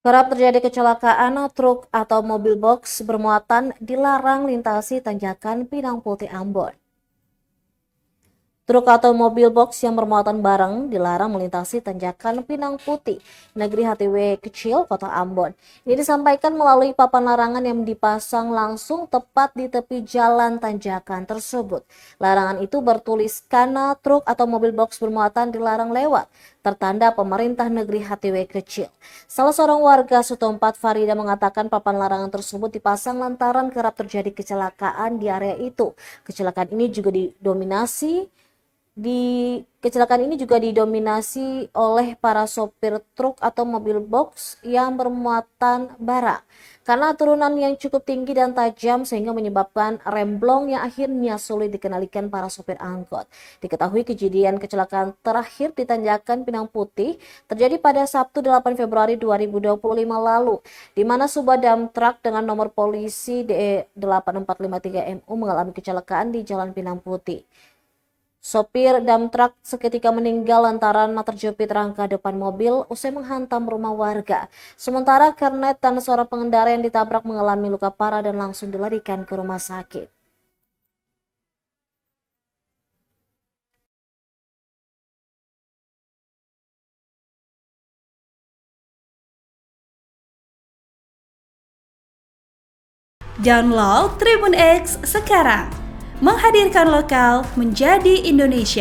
Kerap terjadi kecelakaan truk atau mobil box bermuatan dilarang lintasi tanjakan Pinang Putih Ambon. Truk atau mobil box yang bermuatan barang dilarang melintasi tanjakan Pinang Putih, Negeri HTW Kecil, Kota Ambon. Ini disampaikan melalui papan larangan yang dipasang langsung tepat di tepi jalan tanjakan tersebut. Larangan itu bertuliskan truk atau mobil box bermuatan dilarang lewat, tertanda pemerintah negeri HTW Kecil. Salah seorang warga setempat, Farida, mengatakan papan larangan tersebut dipasang lantaran kerap terjadi kecelakaan di area itu. Kecelakaan ini juga didominasi Kecelakaan ini juga didominasi oleh para sopir truk atau mobil box yang bermuatan bara karena turunan yang cukup tinggi dan tajam sehingga menyebabkan remblong yang akhirnya sulit dikendalikan para sopir angkot. Diketahui kejadian kecelakaan terakhir di tanjakan Pinang Putih terjadi pada Sabtu 8 Februari 2025 lalu, di mana sebuah dump truck dengan nomor polisi DE8453MU mengalami kecelakaan di Jalan Pinang Putih. Sopir dump truck seketika meninggal lantaran terjepit rangka depan mobil usai menghantam rumah warga. Sementara kernet dan seorang pengendara yang ditabrak mengalami luka parah dan langsung dilarikan ke rumah sakit. Download Tribun X sekarang, menghadirkan lokal menjadi Indonesia.